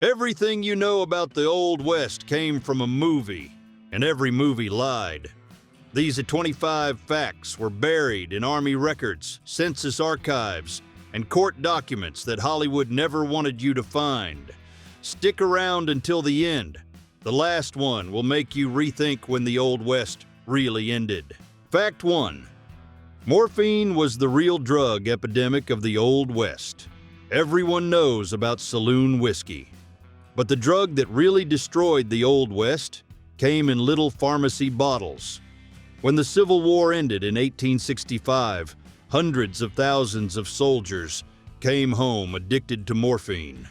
Everything you know about the Old West came from a movie, and every movie lied. These 25 facts were buried in Army records, census archives, and court documents that Hollywood never wanted you to find. Stick around until the end. The last one will make you rethink when the Old West really ended. Fact 1. Morphine was the real drug epidemic of the Old West. Everyone knows about saloon whiskey. But the drug that really destroyed the Old West came in little pharmacy bottles. When the Civil War ended in 1865, hundreds of thousands of soldiers came home addicted to morphine.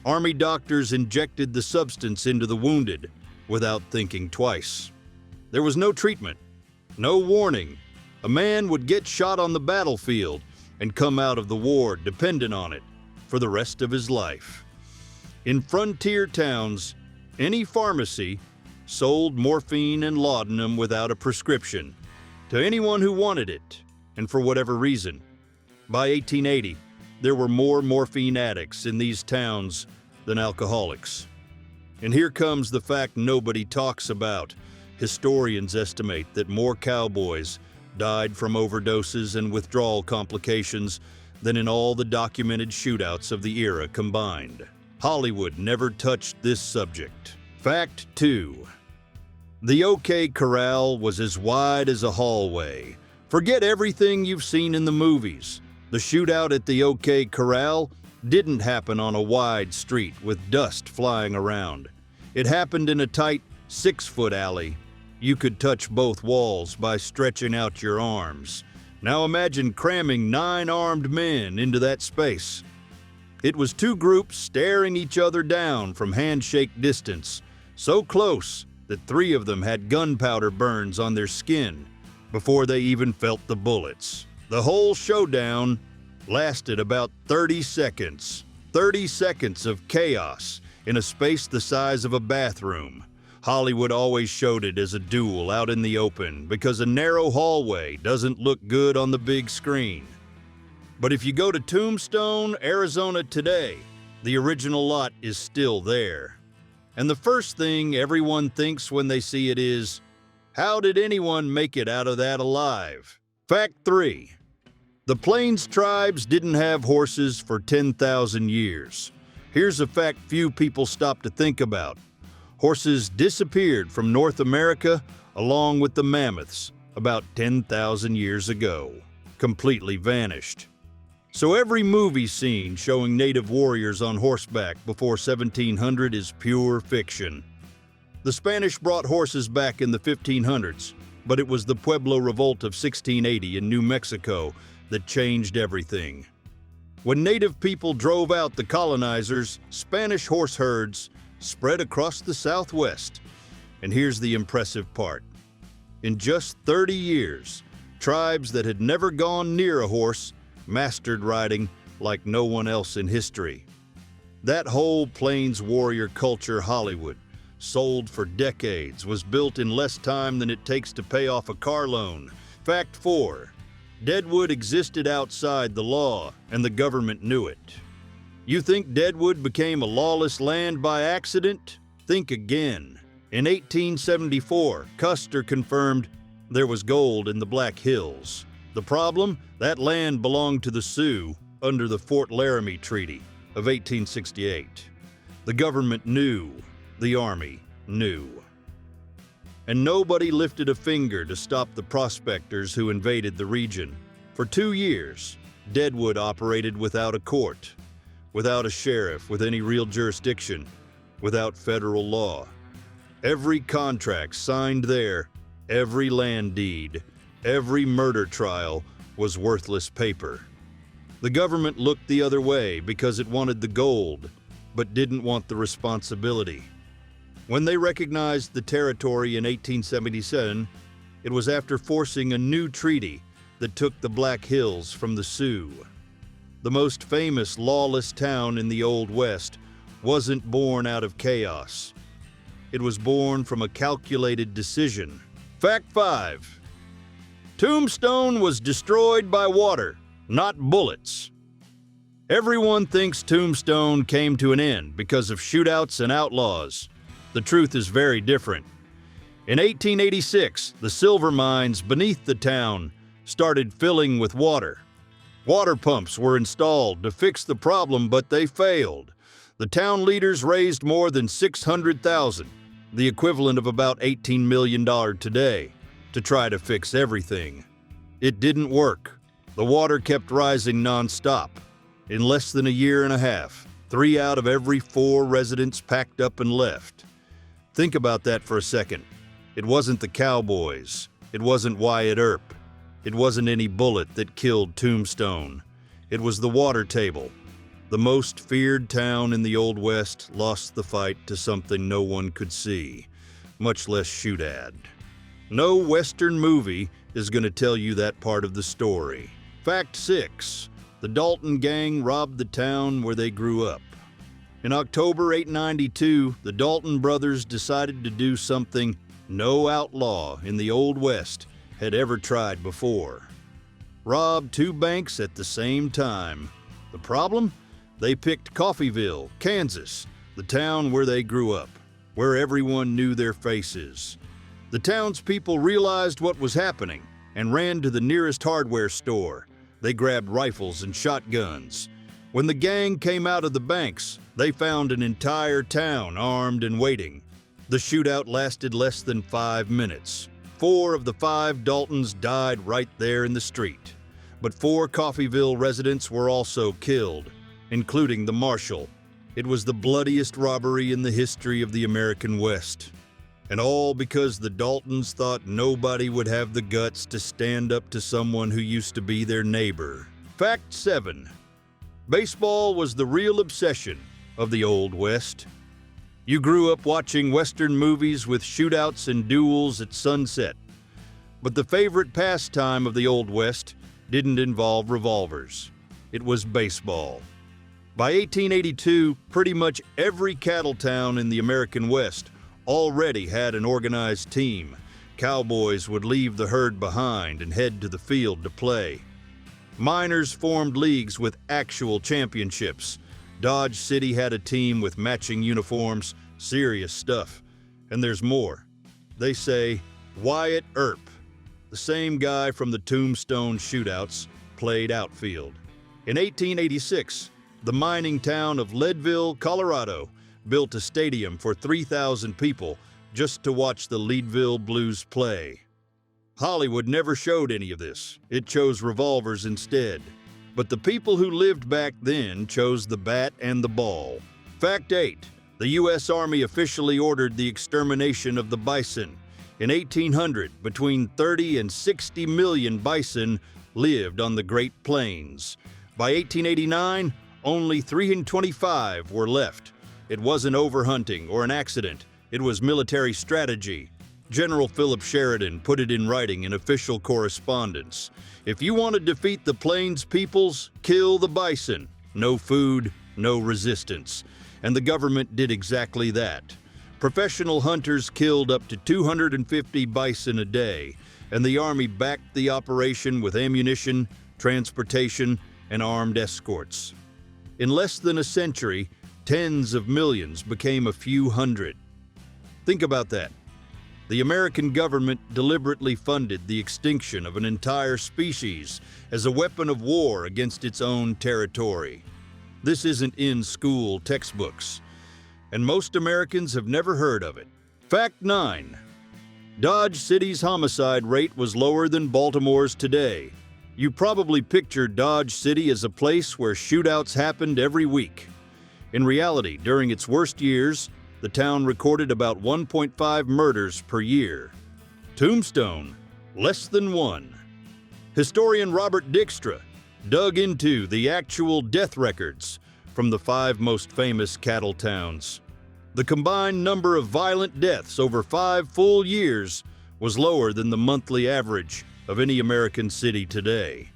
Army doctors injected the substance into the wounded without thinking twice. There was no treatment, no warning. A man would get shot on the battlefield and come out of the war dependent on it for the rest of his life. In frontier towns, any pharmacy sold morphine and laudanum without a prescription to anyone who wanted it, and for whatever reason. By 1880, there were more morphine addicts in these towns than alcoholics. And here comes the fact nobody talks about. Historians estimate that more cowboys died from overdoses and withdrawal complications than in all the documented shootouts of the era combined. Hollywood never touched this subject. Fact 2. The O.K. Corral was as wide as a hallway. Forget everything you've seen in the movies. The shootout at the O.K. Corral didn't happen on a wide street with dust flying around. It happened in a tight 6-foot alley. You could touch both walls by stretching out your arms. Now imagine cramming 9 armed men into that space. It was 2 groups staring each other down from handshake distance, so close that 3 of them had gunpowder burns on their skin before they even felt the bullets. The whole showdown lasted about 30 seconds. 30 seconds of chaos in a space the size of a bathroom. Hollywood always showed it as a duel out in the open because a narrow hallway doesn't look good on the big screen. But if you go to Tombstone, Arizona today, the original lot is still there. And the first thing everyone thinks when they see it is, how did anyone make it out of that alive? Fact 3. The Plains tribes didn't have horses for 10,000 years. Here's a fact few people stop to think about. Horses disappeared from North America along with the mammoths about 10,000 years ago. Completely vanished. So every movie scene showing native warriors on horseback before 1700 is pure fiction. The Spanish brought horses back in the 1500s, but it was the Pueblo Revolt of 1680 in New Mexico that changed everything. When native people drove out the colonizers, Spanish horse herds spread across the Southwest. And here's the impressive part. In just 30 years, tribes that had never gone near a horse mastered riding like no one else in history. That whole Plains warrior culture Hollywood sold for decades was built in less time than it takes to pay off a car loan. Fact 4. Deadwood existed outside the law, and the government knew it. You think Deadwood became a lawless land by accident? Think again. In 1874, Custer confirmed there was gold in the Black Hills. The problem? That land belonged to the Sioux under the Fort Laramie Treaty of 1868. The government knew. The Army knew. And nobody lifted a finger to stop the prospectors who invaded the region. For 2 years, Deadwood operated without a court, without a sheriff with any real jurisdiction, without federal law. Every contract signed there, every land deed, every murder trial was worthless paper. The government looked the other way because it wanted the gold, but didn't want the responsibility. When they recognized the territory in 1877, it was after forcing a new treaty that took the Black Hills from the Sioux. The most famous lawless town in the Old West wasn't born out of chaos. It was born from a calculated decision. Fact 5. Tombstone was destroyed by water, not bullets. Everyone thinks Tombstone came to an end because of shootouts and outlaws. The truth is very different. In 1886, the silver mines beneath the town started filling with water. Water pumps were installed to fix the problem, but they failed. The town leaders raised more than $600,000, the equivalent of about $18 million today, to try to fix everything. It didn't work. The water kept rising nonstop. In less than a year and a half, 3 out of every 4 residents packed up and left. Think about that for a second. It wasn't the Cowboys. It wasn't Wyatt Earp. It wasn't any bullet that killed Tombstone. It was the water table. The most feared town in the Old West lost the fight to something no one could see, much less shoot at. No Western movie is going to tell you that part of the story. Fact 6. The Dalton gang robbed the town where they grew up. In October 1892, the Dalton brothers decided to do something no outlaw in the Old West had ever tried before. Rob 2 banks at the same time. The problem? They picked Coffeyville, Kansas, the town where they grew up, where everyone knew their faces. The townspeople realized what was happening and ran to the nearest hardware store. They grabbed rifles and shotguns. When the gang came out of the banks, they found an entire town armed and waiting. The shootout lasted less than 5 minutes. 4 of the 5 Daltons died right there in the street. But 4 Coffeyville residents were also killed, including the marshal. It was the bloodiest robbery in the history of the American West. And all because the Daltons thought nobody would have the guts to stand up to someone who used to be their neighbor. Fact 7. Baseball was the real obsession of the Old West. You grew up watching Western movies with shootouts and duels at sunset. But the favorite pastime of the Old West didn't involve revolvers. It was baseball. By 1882, pretty much every cattle town in the American West already had an organized team. Cowboys would leave the herd behind and head to the field to play. Miners formed leagues with actual championships. Dodge City had a team with matching uniforms, serious stuff. And there's more. They say Wyatt Earp, the same guy from the Tombstone shootouts, played outfield. In 1886, the mining town of Leadville, Colorado, built a stadium for 3,000 people just to watch the Leadville Blues play. Hollywood never showed any of this. It chose revolvers instead. But the people who lived back then chose the bat and the ball. Fact 8. The U.S. Army officially ordered the extermination of the bison. In 1800, between 30 and 60 million bison lived on the Great Plains. By 1889, only 325 were left. It wasn't overhunting or an accident. It was military strategy. General Philip Sheridan put it in writing in official correspondence. If you want to defeat the Plains peoples, kill the bison. No food, no resistance. And the government did exactly that. Professional hunters killed up to 250 bison a day, and the Army backed the operation with ammunition, transportation, and armed escorts. In less than a century, tens of millions became a few hundred. Think about that. The American government deliberately funded the extinction of an entire species as a weapon of war against its own territory. This isn't in school textbooks, and most Americans have never heard of it. Fact 9. Dodge City's homicide rate was lower than Baltimore's today. You probably picture Dodge City as a place where shootouts happened every week. In reality, during its worst years, the town recorded about 1.5 murders per year. Tombstone, less than 1. Historian Robert Dykstra dug into the actual death records from the 5 most famous cattle towns. The combined number of violent deaths over 5 full years was lower than the monthly average of any American city today.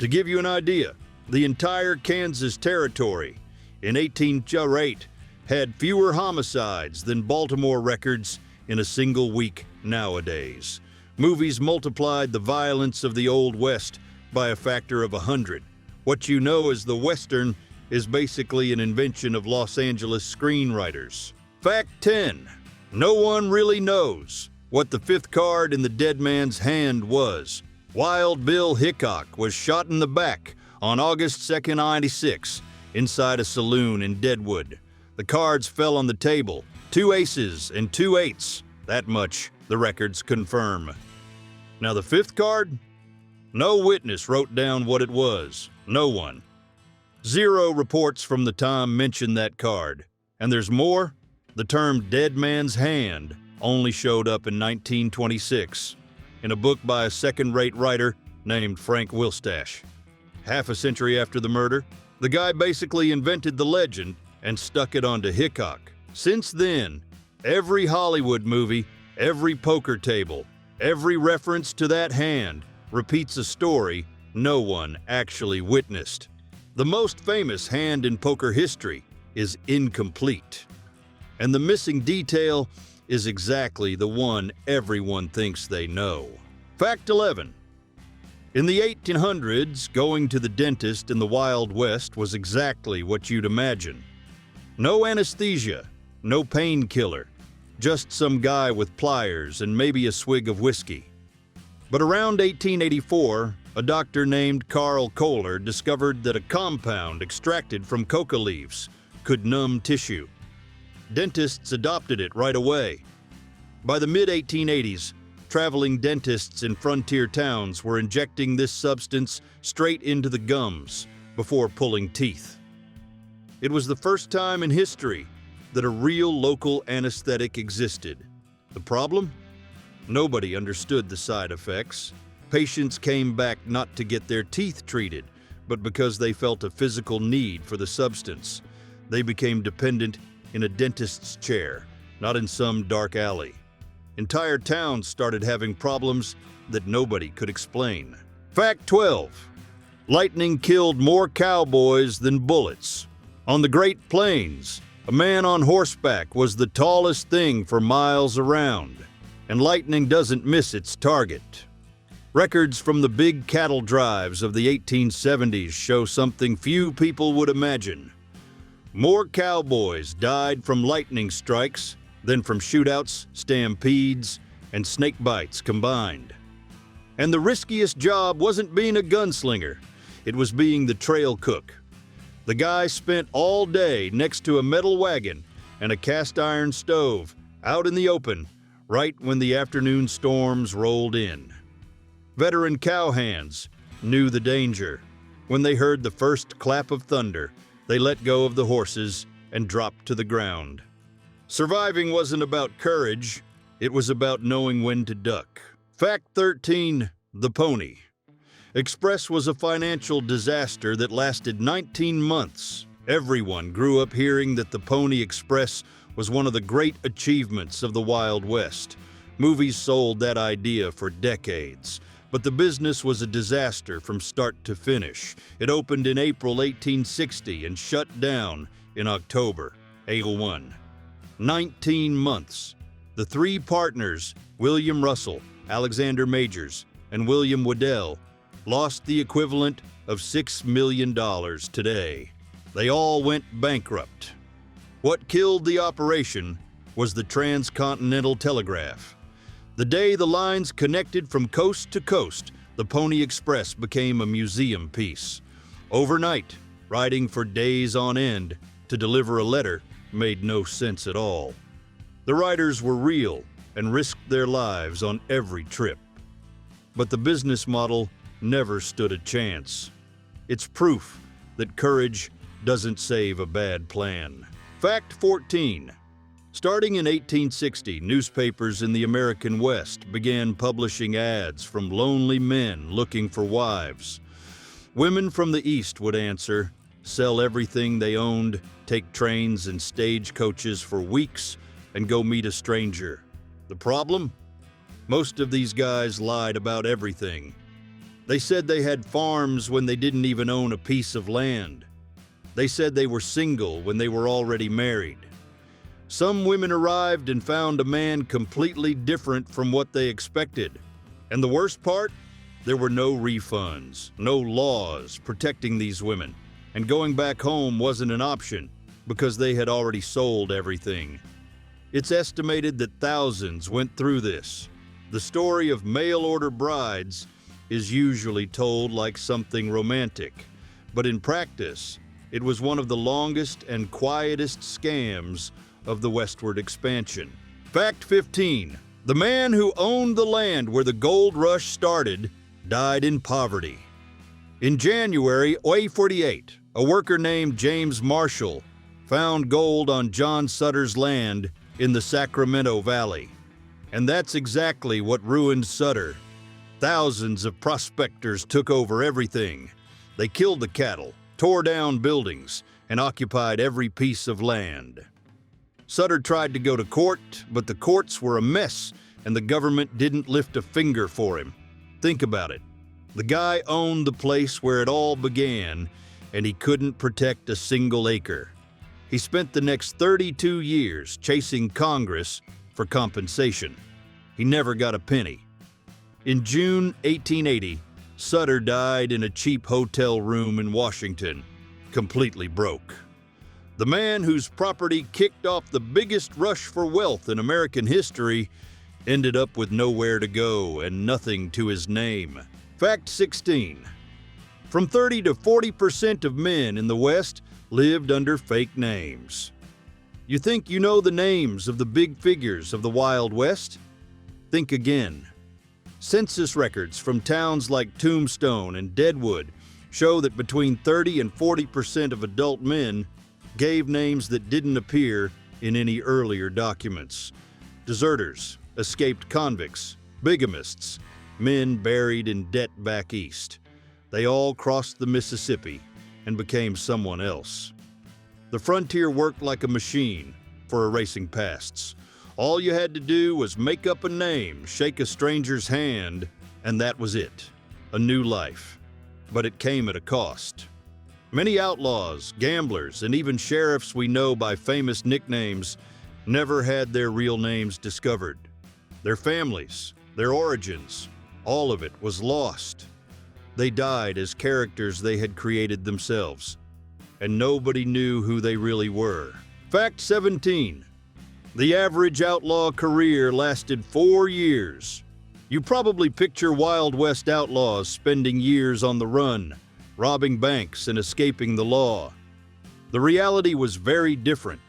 To give you an idea, the entire Kansas Territory in 1808 had fewer homicides than Baltimore records in a single week nowadays. Movies multiplied the violence of the Old West by a factor of 100. What you know as the Western is basically an invention of Los Angeles screenwriters. Fact 10. No one really knows what the fifth card in the dead man's hand was. Wild Bill Hickok was shot in the back on August 2nd, 96, inside a saloon in Deadwood. The cards fell on the table, 2 aces and 2 eights. That much the records confirm. Now the fifth card? No witness wrote down what it was. No one. 0 reports from the time mention that card. And there's more. The term dead man's hand only showed up in 1926 in a book by a second-rate writer named Frank Wilstash. Half a century after the murder, the guy basically invented the legend and stuck it onto Hickok. Since then, every Hollywood movie, every poker table, every reference to that hand repeats a story no one actually witnessed. The most famous hand in poker history is incomplete. And the missing detail is exactly the one everyone thinks they know. Fact 11. In the 1800s, going to the dentist in the Wild West was exactly what you'd imagine. No anesthesia, no painkiller, just some guy with pliers and maybe a swig of whiskey. But around 1884, a doctor named Carl Kohler discovered that a compound extracted from coca leaves could numb tissue. Dentists adopted it right away. By the mid-1880s, traveling dentists in frontier towns were injecting this substance straight into the gums before pulling teeth. It was the first time in history that a real local anesthetic existed. The problem? Nobody understood the side effects. Patients came back not to get their teeth treated, but because they felt a physical need for the substance. They became dependent in a dentist's chair, not in some dark alley. Entire towns started having problems that nobody could explain. Fact 12. Lightning killed more cowboys than bullets. On the Great Plains, a man on horseback was the tallest thing for miles around, and lightning doesn't miss its target. Records from the big cattle drives of the 1870s show something few people would imagine. More cowboys died from lightning strikes than from shootouts, stampedes, and snake bites combined. And the riskiest job wasn't being a gunslinger, it was being the trail cook. The guy spent all day next to a metal wagon and a cast iron stove out in the open right when the afternoon storms rolled in. Veteran cowhands knew the danger. When they heard the first clap of thunder, they let go of the horses and dropped to the ground. Surviving wasn't about courage, it was about knowing when to duck. Fact 13, the pony. Express was a financial disaster that lasted 19 months. Everyone grew up hearing that the Pony Express was one of the great achievements of the Wild West. Movies sold that idea for decades. But the business was a disaster from start to finish. It opened in April 1860 and shut down in October 1801. 19 months. The 3 partners, William Russell, Alexander Majors, and William Waddell, lost the equivalent of $6 million today. They all went bankrupt. What killed the operation was the transcontinental telegraph. The day the lines connected from coast to coast, the Pony Express became a museum piece. Overnight, riding for days on end to deliver a letter made no sense at all. The riders were real and risked their lives on every trip. But the business model never stood a chance. It's proof that courage doesn't save a bad plan. Fact 14. Starting in 1860, newspapers in the American West began publishing ads from lonely men looking for wives. Women from the East would answer, sell everything they owned, take trains and stagecoaches for weeks, and go meet a stranger. The problem? Most of these guys lied about everything. They said they had farms when they didn't even own a piece of land. They said they were single when they were already married. Some women arrived and found a man completely different from what they expected. And the worst part? There were no refunds, no laws protecting these women. and going back home wasn't an option because they had already sold everything. It's estimated that thousands went through this. The story of mail-order brides is usually told like something romantic, but in practice, it was one of the longest and quietest scams of the westward expansion. Fact 15. The man who owned the land where the gold rush started died in poverty. In January 1848, a worker named James Marshall found gold on John Sutter's land in the Sacramento Valley. And that's exactly what ruined Sutter. Thousands of prospectors took over everything. They killed the cattle, tore down buildings, and occupied every piece of land. Sutter tried to go to court, but the courts were a mess, and the government didn't lift a finger for him. Think about it. The guy owned the place where it all began, and he couldn't protect a single acre. He spent the next 32 years chasing Congress for compensation. He never got a penny. In June 1880, Sutter died in a cheap hotel room in Washington, completely broke. The man whose property kicked off the biggest rush for wealth in American history ended up with nowhere to go and nothing to his name. Fact 16. From 30 to 40% of men in the West lived under fake names. You think you know the names of the big figures of the Wild West? Think again. Census records from towns like Tombstone and Deadwood show that between 30 and 40% of adult men gave names that didn't appear in any earlier documents. Deserters, escaped convicts, bigamists, men buried in debt back east. They all crossed the Mississippi and became someone else. The frontier worked like a machine for erasing pasts. All you had to do was make up a name, shake a stranger's hand, and that was it. A new life. But it came at a cost. Many outlaws, gamblers, and even sheriffs we know by famous nicknames never had their real names discovered. Their families, their origins, all of it was lost. They died as characters they had created themselves, and nobody knew who they really were. Fact 17. The average outlaw career lasted 4 years. You probably picture Wild West outlaws spending years on the run, robbing banks and escaping the law. The reality was very different.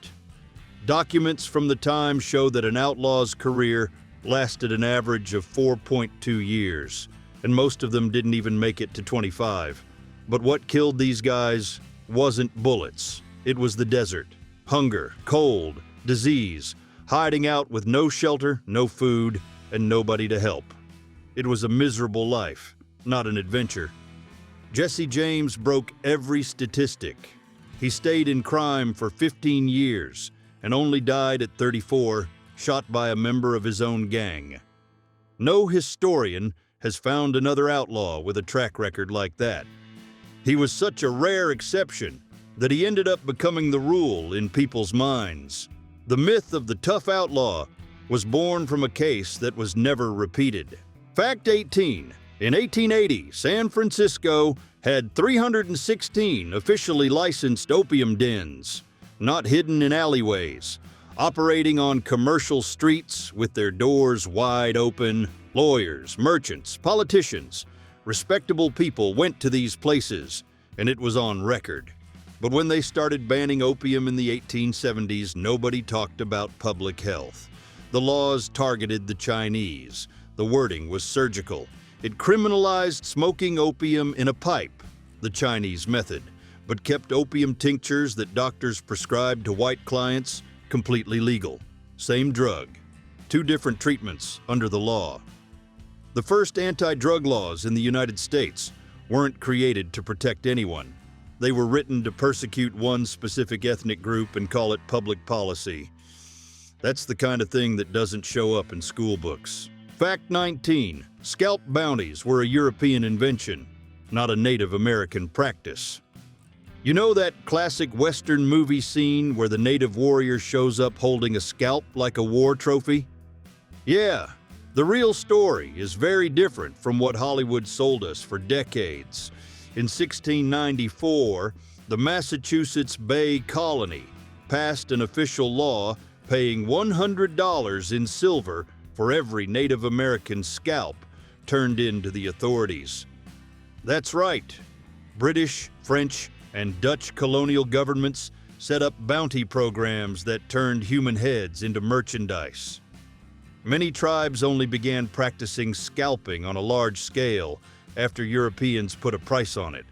Documents from the time show that an outlaw's career lasted an average of 4.2 years, and most of them didn't even make it to 25. But what killed these guys wasn't bullets. It was the desert, hunger, cold, disease, hiding out with no shelter, no food, and nobody to help. It was a miserable life, not an adventure. Jesse James broke every statistic. He stayed in crime for 15 years and only died at 34, shot by a member of his own gang. No historian has found another outlaw with a track record like that. He was such a rare exception that he ended up becoming the rule in people's minds. The myth of the tough outlaw was born from a case that was never repeated. Fact 18. In 1880, San Francisco had 316 officially licensed opium dens, not hidden in alleyways, operating on commercial streets with their doors wide open. Lawyers, merchants, politicians, respectable people went to these places, and it was on record. But when they started banning opium in the 1870s, nobody talked about public health. The laws targeted the Chinese. The wording was surgical. It criminalized smoking opium in a pipe, the Chinese method, but kept opium tinctures that doctors prescribed to white clients completely legal. Same drug, 2 different treatments under the law. The first anti-drug laws in the United States weren't created to protect anyone. They were written to persecute one specific ethnic group and call it public policy. That's the kind of thing that doesn't show up in school books. Fact 19. Scalp bounties were a European invention, not a Native American practice. You know that classic Western movie scene where the native warrior shows up holding a scalp like a war trophy? Yeah, the real story is very different from what Hollywood sold us for decades. In 1694, the Massachusetts Bay Colony passed an official law paying $100 in silver for every Native American scalp turned in to the authorities. That's right. British, French, and Dutch colonial governments set up bounty programs that turned human heads into merchandise. Many tribes only began practicing scalping on a large scale after Europeans put a price on it.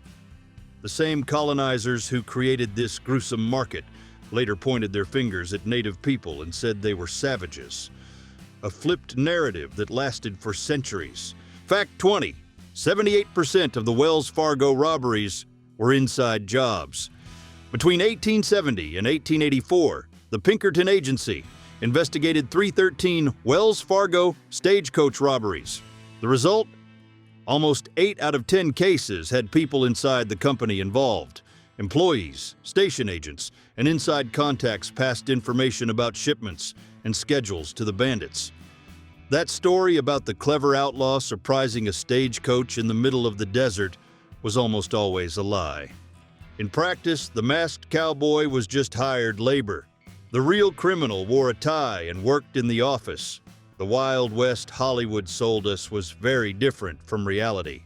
The same colonizers who created this gruesome market later pointed their fingers at native people and said they were savages. A flipped narrative that lasted for centuries. Fact 20. 78% of the Wells Fargo robberies were inside jobs. Between 1870 and 1884, the Pinkerton Agency investigated 313 Wells Fargo stagecoach robberies. The result? Almost 8 out of 10 cases had people inside the company involved. Employees, station agents, and inside contacts passed information about shipments and schedules to the bandits. That story about the clever outlaw surprising a stagecoach in the middle of the desert was almost always a lie. In practice, the masked cowboy was just hired labor. The real criminal wore a tie and worked in the office. The Wild West Hollywood sold us was very different from reality.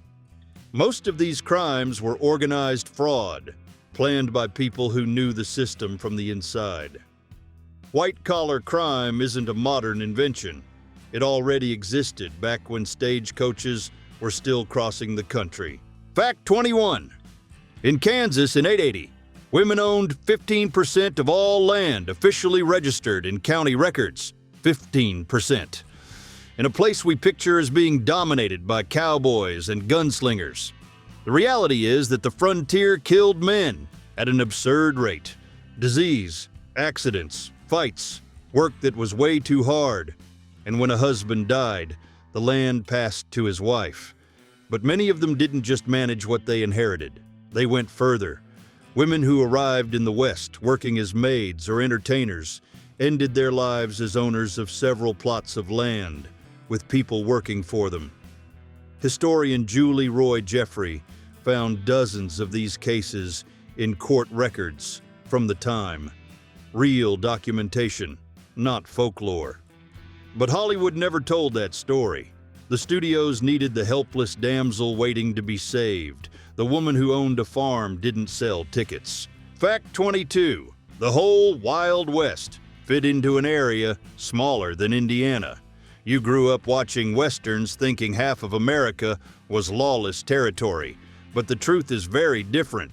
Most of these crimes were organized fraud, planned by people who knew the system from the inside. White-collar crime isn't a modern invention. It already existed back when stagecoaches were still crossing the country. Fact 21. In Kansas in 880, women owned 15% of all land officially registered in county records. 15%. In a place we picture as being dominated by cowboys and gunslingers. The reality is that the frontier killed men at an absurd rate. Disease, accidents, fights, work that was way too hard. And when a husband died, the land passed to his wife. But many of them didn't just manage what they inherited. They went further. Women who arrived in the West working as maids or entertainers ended their lives as owners of several plots of land, with people working for them. Historian Julie Roy Jeffrey found dozens of these cases in court records from the time. Real documentation, not folklore. But Hollywood never told that story. The studios needed the helpless damsel waiting to be saved. The woman who owned a farm didn't sell tickets. Fact 22. The whole Wild West fit into an area smaller than Indiana. You grew up watching Westerns thinking half of America was lawless territory. But the truth is very different.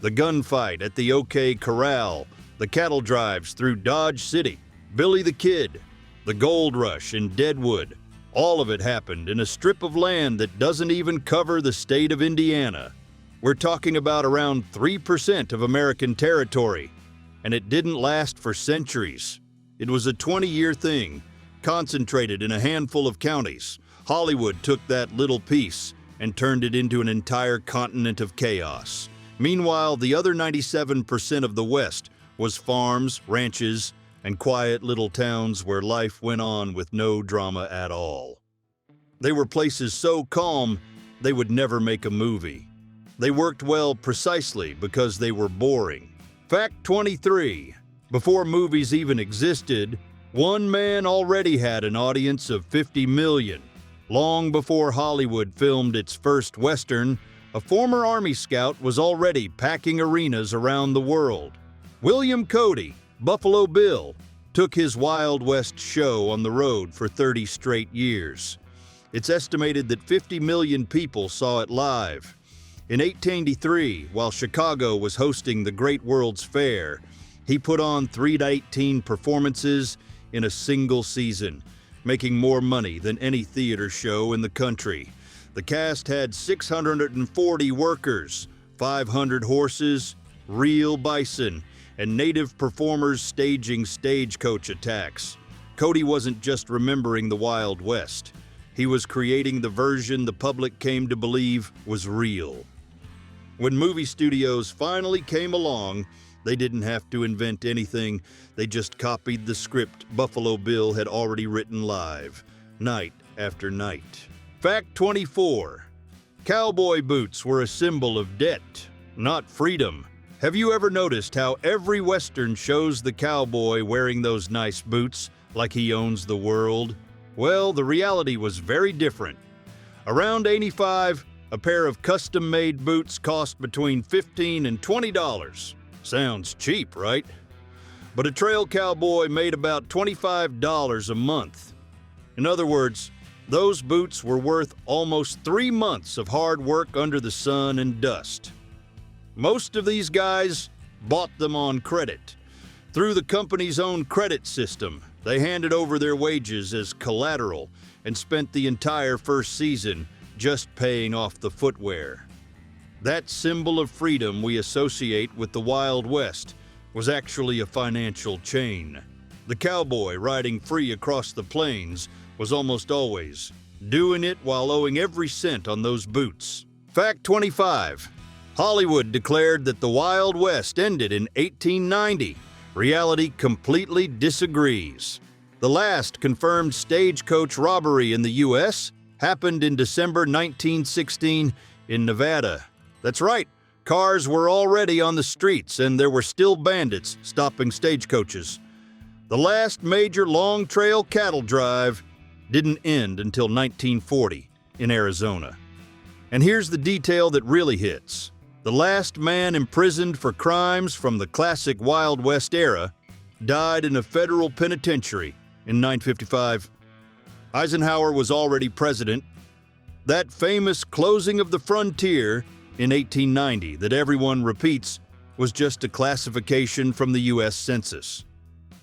The gunfight at the O.K. Corral, the cattle drives through Dodge City, Billy the Kid, the gold rush in Deadwood, all of it happened in a strip of land that doesn't even cover the state of Indiana. We're talking about around 3% of American territory, and it didn't last for centuries. It was a 20-year thing, concentrated in a handful of counties. Hollywood took that little piece and turned it into an entire continent of chaos. Meanwhile, the other 97% of the West was farms, ranches, and quiet little towns where life went on with no drama at all. They were places so calm, they would never make a movie. They worked well precisely because they were boring. Fact 23. Before movies even existed, one man already had an audience of 50 million. Long before Hollywood filmed its first Western, a former Army scout was already packing arenas around the world. William Cody, Buffalo Bill, took his Wild West show on the road for 30 straight years. It's estimated that 50 million people saw it live. In 1883, while Chicago was hosting the Great World's Fair, he put on 3 to 18 performances in a single season, making more money than any theater show in the country. The cast had 640 workers, 500 horses, real bison, and native performers staging stagecoach attacks. Cody wasn't just remembering the Wild West. He was creating the version the public came to believe was real. When movie studios finally came along, they didn't have to invent anything. They just copied the script Buffalo Bill had already written live, night after night. Fact 24. Cowboy boots were a symbol of debt, not freedom. Have you ever noticed how every Western shows the cowboy wearing those nice boots like he owns the world? Well, the reality was very different. Around 85, a pair of custom-made boots cost between $15 and $20. Sounds cheap, right? But a trail cowboy made about $25 a month. In other words, those boots were worth almost 3 months of hard work under the sun and dust. Most of these guys bought them on credit. Through the company's own credit system, they handed over their wages as collateral and spent the entire first season just paying off the footwear. That symbol of freedom we associate with the Wild West was actually a financial chain. The cowboy riding free across the plains was almost always doing it while owing every cent on those boots. Fact 25. Hollywood declared that the Wild West ended in 1890. Reality completely disagrees. The last confirmed stagecoach robbery in the U.S. happened in December 1916 in Nevada. That's right, cars were already on the streets and there were still bandits stopping stagecoaches. The last major long trail cattle drive didn't end until 1940 in Arizona. And here's the detail that really hits. The last man imprisoned for crimes from the classic Wild West era died in a federal penitentiary in 1955. Eisenhower was already president. That famous closing of the frontier in 1890 that everyone repeats was just a classification from the U.S. Census.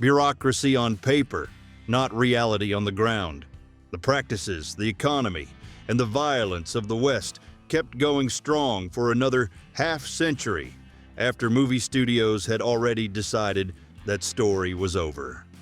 Bureaucracy on paper, not reality on the ground. The practices, the economy, and the violence of the West kept going strong for another half-century after movie studios had already decided that story was over.